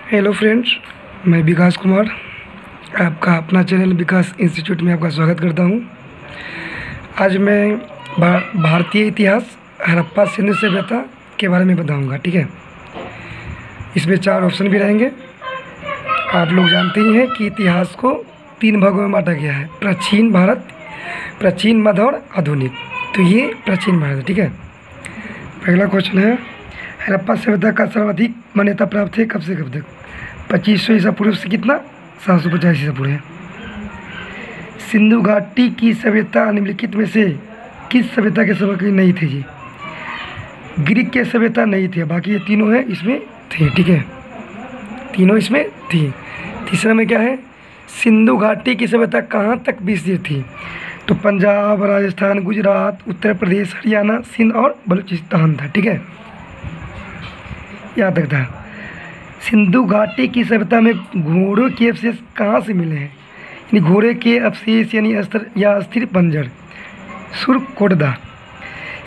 Hello friends, मैं विकास कुमार आपका अपना चैनल विकास इंस्टीट्यूट में आपका स्वागत करता हूं। आज मैं भारतीय इतिहास हड़प्पा सिंधु सभ्यता के बारे में बताऊंगा। ठीक है, इसमें 4 ऑप्शन भी रहेंगे। आप लोग जानते ही हैं कि इतिहास को 3 भागों में बांटा गया है: प्राचीन भारत, प्राचीन मध्य और आधुनिक। तो ये प्राचीन भारत है। ठीक है, पहला क्वेश्चन है, हड़प्पा सभ्यता का सर्वाधिक मान्यता प्राप्त है कब से कब तक? 2500 ईसा पूर्व से कितना? 750 ईसा पूर्व। सिंधु घाटी की सभ्यता निम्नलिखित में से किस सभ्यता के समय की नहीं थी जी? ग्रीक के सभ्यता नहीं थी, बाकी ये तीनों हैं इसमें थे। ठीक है, तीनों इसमें थी। तीसरा में क्या है, सिंधु घाटी की सभ्यता कहाँ तक विस्तृत थी? तो पंजाब, राजस्थान, गुजरात, उत्तर प्रदेश, हरियाणा, सिंध और बलूचिस्तान था। ठीक है, याद रखता है। सिंधु घाटी की सभ्यता में घोड़ों के अवशेष कहाँ से मिले हैं? यानी घोड़े के अवशेष यानी अस्त्र या अस्थिर पंजर, सुरकोटदा।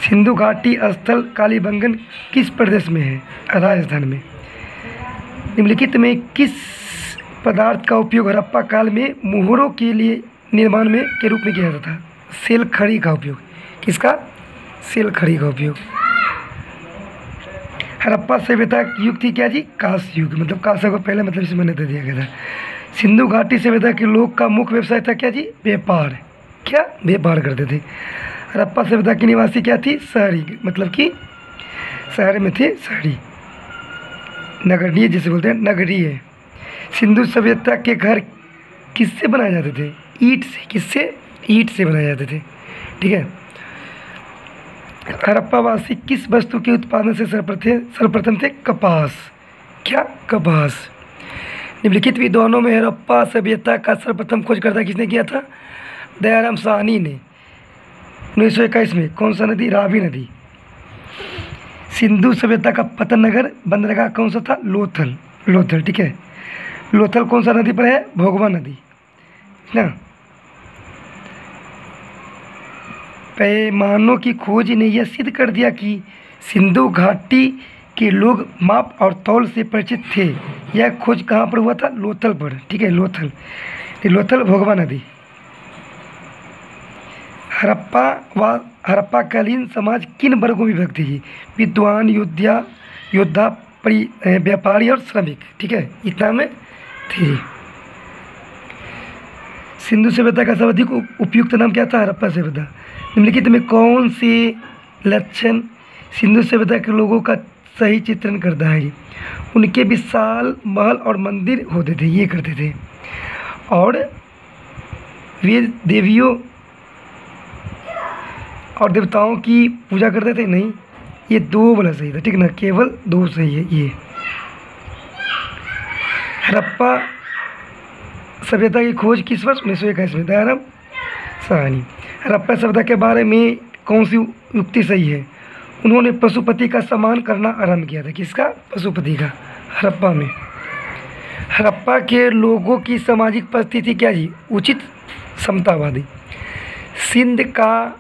सिंधु घाटी स्थल कालीबंगन किस प्रदेश में है? राजस्थान में। निम्नलिखित में किस पदार्थ का उपयोग हड़प्पा काल में मोहरों के लिए निर्माण में के रूप में किया जाता था? सेल खड़ी का उपयोग। किसका? सेल खड़ी का उपयोग। हड़प्पा सभ्यता की युग थी क्या जी? कांस्य युग, मतलब कांस्य को पहले मतलब इसे मान्यता दिया गया था। सिंधु घाटी सभ्यता के लोग का मुख्य व्यवसाय था क्या जी? व्यापार। क्या? व्यापार करते थे। हड़प्पा सभ्यता की निवासी क्या थी? शहरी, मतलब कि शहर में थे, शहरी। नगरीय जिसे बोलते हैं, नगरीय। सिंधु सभ्यता के घर किससे बनाए जाते थे? ईंट से। किससे? ईंट से बनाए जाते थे। ठीक है, हड़प्पावासी किस वस्तु के उत्पादन से सर्वप्रथम थे? कपास। क्या? कपास। निम्नलिखित विद्वानों में हड़प्पा सभ्यता का सर्वप्रथम खोजकर्ता किसने किया था? दयाराम साहनी ने 1921 में। कौन सा नदी? रावी नदी। सिंधु सभ्यता का पतन नगर बंदरगाह कौन सा था? लोथल। लोथल। ठीक है, लोथल कौन सा नदी पर है? भोगवा नदी ना। पैमानों की खोज ने यह सिद्ध कर दिया कि सिंधु घाटी के लोग माप और तौल से परिचित थे। यह खोज कहाँ पर हुआ था? लोथल पर। ठीक है, लोथल। लोथल भोगवा नदी। हड़प्पाकालीन समाज किन वर्गों में विभक्त थी? विद्वान, योद्धा, व्यापारी और श्रमिक। ठीक है, इतना में थी। सिंधु सभ्यता का सर्वाधिक उपयुक्त नाम क्या था? हड़प्पा सभ्यता। निम्नलिखित में कौन से लक्षण सिंधु सभ्यता के लोगों का सही चित्रण करता है? उनके विशाल महल और मंदिर होते थे, ये करते थे। और वे देवियों और देवताओं की पूजा करते थे? नहीं, ये 2 वाला सही था। ठीक ना, केवल 2 सही है ये। हड़प्पा सभ्यता की खोज किस वर्ष? 1921 में। दयाराम साहनी। हड़प्पा सभ्यता के बारे में कौन सी युक्ति सही है? उन्होंने पशुपति का सम्मान करना आरंभ किया था। किसका? पशुपति का। हड़प्पा में हड़प्पा के लोगों की सामाजिक परिस्थिति क्या जी? उचित समतावादी। सिंध का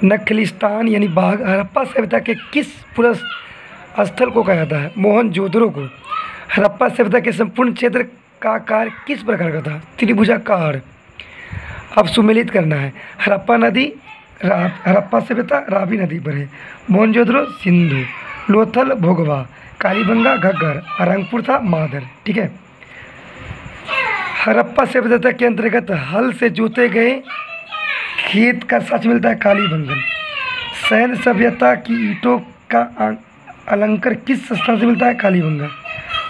नखलिस्तान यानी बाघ हड़प्पा सभ्यता के किस पुरुष स्थल को कहा जाता है? मोहनजोदड़ो को। हड़प्पा सभ्यता के संपूर्ण क्षेत्र का आकार किस प्रकार का था? त्रिभुजाकार। अब सुमेलित करना है। हड़प्पा नदी हड़प्पा सभ्यता रावी नदी पर है। मोहनजोदड़ो सिंधु, लोथल भोगवा, कालीबंगा घग्गर, रंगपुर था मादर। ठीक है, हड़प्पा सभ्यता के अंतर्गत हल से जोते गए खेत का साक्ष्य मिलता है कालीबंगन। सैन्य सभ्यता की ईंटों का अलंकर किस स्थान से मिलता है? कालीबंगा।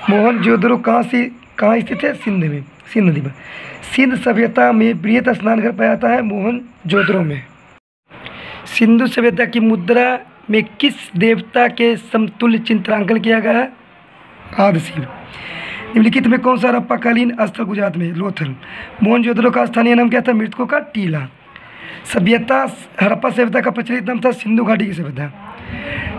मोहनजोदड़ो कहाँ स्थित है? सिंध में, सिंध नदी पर। सिंध सभ्यता में बृहत स्नानघर पाया जाता है मोहनजोदड़ो में। सिंधु सभ्यता की मुद्रा में किस देवता के समतुल्य चित्रांकन किया गया है? आदिशिव। निम्नलिखित में कौन सा हड़प्पाकालीन स्थल गुजरात में? लोथल। मोहनजोदड़ो का स्थानीय नाम क्या था? मृतकों का टीला। सभ्यता हड़प्पा सभ्यता का प्रचलित नाम था सिंधु घाटी की सभ्यता।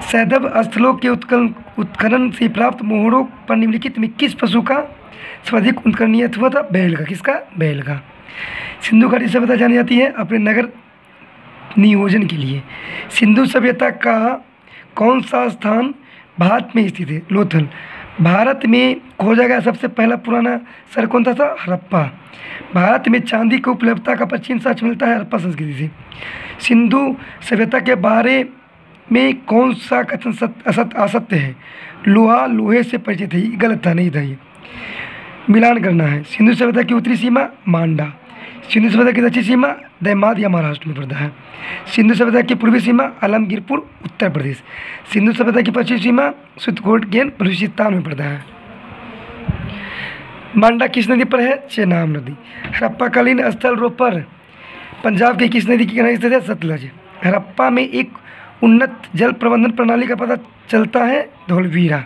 सैंधव स्थलों के उत्खनन से प्राप्त मोहरों पर निम्नलिखित में किस पशु का सर्वाधिक उत्खनन हुआ था? बैल का। किसका? बैल का। सिंधु घाटी सभ्यता जानी जाती है अपने नगर नियोजन के लिए। सिंधु सभ्यता का कौन सा स्थान भारत में स्थित है? लोथल। भारत में खोजा गया सबसे पहला पुराना शहर कौन था हड़प्पा। भारत में चांदी की उपलब्धता का प्राचीन साक्ष्य मिलता है हड़प्पा संस्कृति से। सिंधु सभ्यता के बारे में कौन सा कथन असत्य है। लोहा लोहे से परिचित है, ये गलत था, नहीं था ये। मिलान करना है। सिंधु सभ्यता की उत्तरी सीमा मांडा, सिंधु सभ्यता की दक्षिणी सीमा दैमाद या महाराष्ट्र में पड़ता है। सिंधु सभ्यता की पूर्वी सीमा आलमगीरपुर उत्तर प्रदेश। सिंधु सभ्यता की पश्चिमी सीमा सुतकोटगेन बलूचिस्तान में पड़ता है। मांडा किस नदी पर है, चेनाब नदी। हड़प्पाकालीन स्थल रोपर पंजाब की किस नदी के किनारे स्थित है, सतलज। हड़प्पा में एक उन्नत जल प्रबंधन प्रणाली का पता चलता है, धोलावीरा।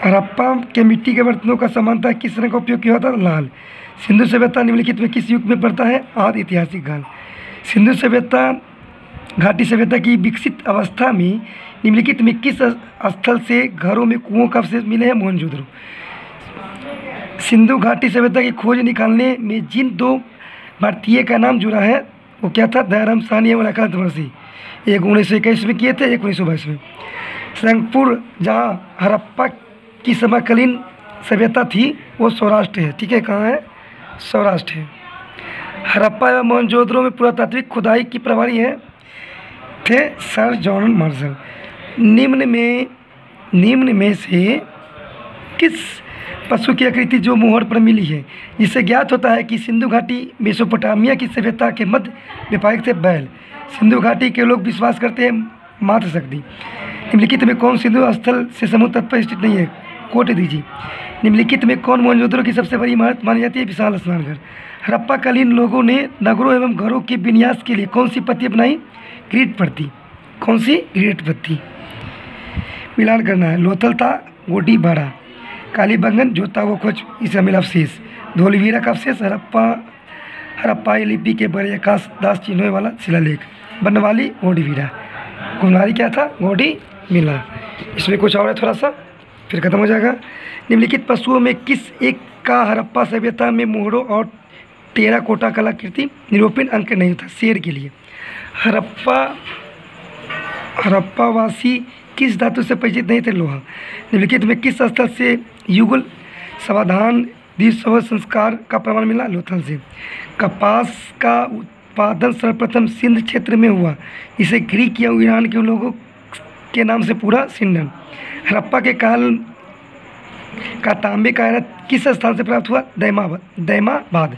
हड़प्पा के मिट्टी के बर्तनों का सामान्यतः किस रंग का उपयोग किया होता है, लाल। सिंधु सभ्यता निम्नलिखित में किस युग में पड़ता है, आदि ऐतिहासिक काल। सिंधु सभ्यता घाटी सभ्यता की विकसित अवस्था में निम्नलिखित में किस स्थल से घरों में कुओं का अवशेष मिले हैं, मोहनजोदड़ो। सिंधु घाटी सभ्यता की खोज निकालने में जिन दो भारतीय का नाम जुड़ा है वो क्या था, दयाराम साहनी और अकाल तपस्वी। एक 1921 में किए थे, एक 1922 में। रंगपुर जहाँ हड़प्पा की समकालीन सभ्यता थी वो सौराष्ट्र है, ठीक है, कहाँ है, सौराष्ट्र है। हड़प्पा एवं मोहनजोदड़ो में पुरातात्विक खुदाई की प्रभारी है थे सर जॉन मार्शल। निम्न में से किस पशु की आकृति जो मोहर पर मिली है, जिससे ज्ञात होता है कि सिंधु घाटी मेसोपोटामिया की सभ्यता के मध्य व्यापारिक थे, बैल। सिंधु घाटी के लोग विश्वास करते हैं मातृ शक्ति। निम्नलिखित में कौन सिंधु स्थल से समुद्र तट पर स्थित नहीं है, कोट दीजिए। निम्नलिखित में कौन मोहनजोदड़ो की सबसे बड़ी इमारत मानी जाती है, विशाल स्नानघर। हड़प्पाकालीन लोगों ने नगरों एवं घरों के विन्यास के लिए कौन सी पत्ती अपनाई, ग्रीट पत्ती। कौन सी, ग्रीट पत्ती। मिलान करना है। लोथल था गोटी बाड़ा, कालीबंगन जोता वो खोज इसे मिला अवशेष। धोलावीरा का अवशेष हड़प्पा लिपि के बड़े आकाश दास चिन्हों वाला शिलालेख। बनवाली गोडीवीरा, कुम्हारी क्या था, गोडी मिला। इसमें कुछ और है थोड़ा सा, फिर खत्म हो जाएगा। निम्नलिखित पशुओं में किस एक का हड़प्पा सभ्यता में मोहरों और टेराकोटा कलाकृति निरूपण अंक नहीं था, शेर के लिए। हड़प्पावासी किस धातु से परिचित नहीं थे, लोहा। निम्नलिखित में किस स्थल से युगल समाधान द्विशव संस्कार का प्रमाण मिला, लोथल से। कपास का उत्पादन सर्वप्रथम सिंध क्षेत्र में हुआ, इसे ग्रीक या ईरान के लोगों के नाम से पूरा सिंडन। हड़प्पा के काल का तांबे का आयात किस स्थान से प्राप्त हुआ, दैमाबाद।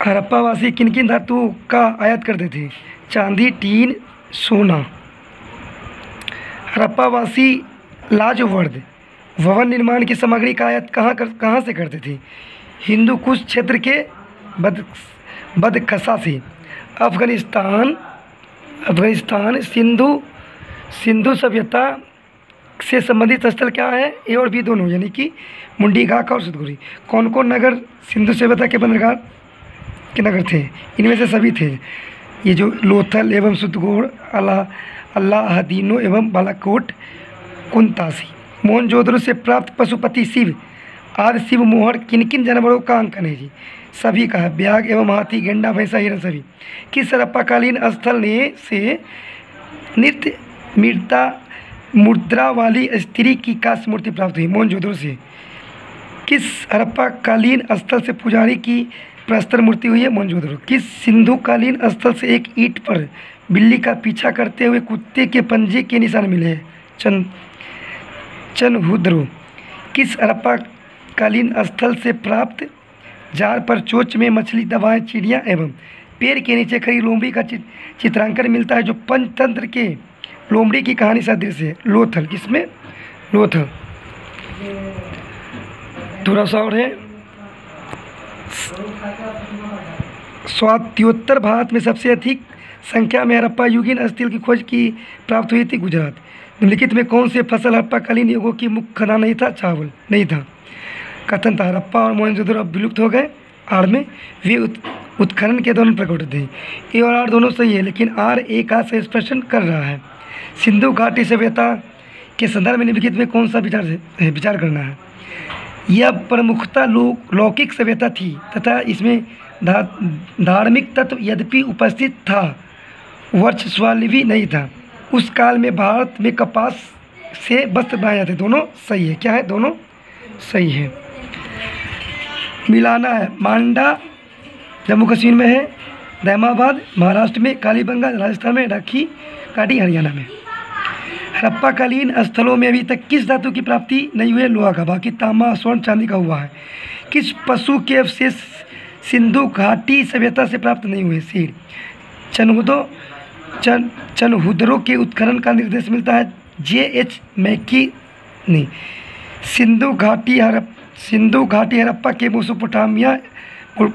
हड़प्पावासी किन किन धातुओं का आयात करते थे, चांदी, टीन, सोना। हड़प्पावासी लाजवर्द भवन निर्माण की सामग्री का आयात कहाँ से करते थे, हिंदू कुश क्षेत्र के बदखसा से। अफगानिस्तान सिंधु सभ्यता से संबंधित स्थल क्या है, ए और बी दोनों, यानी कि मुंडी घाट और सुतगुरी। कौन कौन नगर सिंधु सभ्यता के बंदरगाह के नगर थे, इनमें से सभी थे, ये जो लोथल एवं सुतगोड़, अल्लाहदीनो एवं बालाकोट, कुंतासी। मोहनजोदड़ो से प्राप्त पशुपति शिव आदि शिव मोहर किन किन जानवरों का अंकन है जी, सभी का है, ब्याग एवं हाथी, गेंडा, भैंसा, हिरण, सभी। किस हड़प्पाकालीन स्थल ने से नृत्य मुद्रा वाली स्त्री की कांस्य मूर्ति प्राप्त हुई, मोहनजोदड़ो से। किस हड़प्पाकालीन स्थल से पुजारी की प्रस्तर मूर्ति हुई है, मोहनजोदड़ो। किस सिंधुकालीन स्थल से एक ईंट पर बिल्ली का पीछा करते हुए कुत्ते के पंजे के निशान मिले हैं, चनहुद्रो। किस हड़प्पाकालीन स्थल से प्राप्त जार पर चोंच में मछली, दवाएं, चिड़िया एवं पेड़ के नीचे खड़ी लोमड़ी का चित्रांकन मिलता है, जो पंचतंत्र के लोमड़ी की कहानी सदृश है, लोथल। किसमें, लोथल। थोड़ा सा और है, स्वात्योत्तर भारत में सबसे अधिक संख्या में हड़प्पा युगीन स्थल की खोज की प्राप्त हुई थी, गुजरात। निम्नलिखित में कौन से फसल हड़प्पाकालीन युगों की मुख्य खदान नहीं था, चावल नहीं था। कथन था हड़प्पा और मोहनजोदड़ो अब विलुप्त हो गए, आड़ में वे उत्खनन के दौरान प्रकट थे। ए और आर दोनों सही है, लेकिन आर एक आध से स्पष्ट कर रहा है। सिंधु घाटी सभ्यता के संदर्भ में निम्नलिखित में कौन सा विचार करना है। यह प्रमुखता लौकिक सभ्यता थी तथा इसमें धार्मिक तत्व यद्यपि उपस्थित था, वर्चस्वाली भी नहीं था। उस काल में भारत में कपास से वस्त्र बनाए जाते। दोनों सही है। क्या है? दोनों सही है। मिलाना है, मांडा जम्मू कश्मीर में है, दैमाबाद महाराष्ट्र में, कालीबंगा राजस्थान में, राखी काटी हरियाणा में। हड़प्पाकालीन स्थलों में अभी तक किस धातु की प्राप्ति नहीं हुई है? लोहा का। बाकी तांबा, स्वर्ण, चांदी का हुआ है। किस पशु के अवशेष सिंधु घाटी सभ्यता से प्राप्त नहीं हुए? सीर। चनहुदरों के उत्खनन का निर्देश मिलता है J.H. मैकी नहीं। सिंधु घाटी हड़प्पा के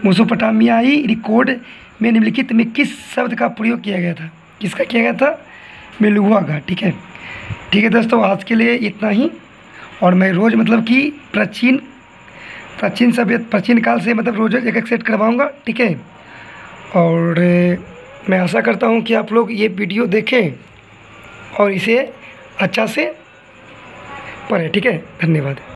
मेसोपोटामियाई रिकॉर्ड में निम्नलिखित में किस शब्द का प्रयोग किया गया था? किसका किया गया था? मेलुआ का। ठीक है दोस्तों, आज के लिए इतना ही। और मैं रोज़ मतलब कि प्राचीन काल से मतलब रोज़ एक सेट करवाऊँगा। ठीक है, और मैं आशा करता हूँ कि आप लोग ये वीडियो देखें और इसे अच्छा से पढ़ें। ठीक है, धन्यवाद।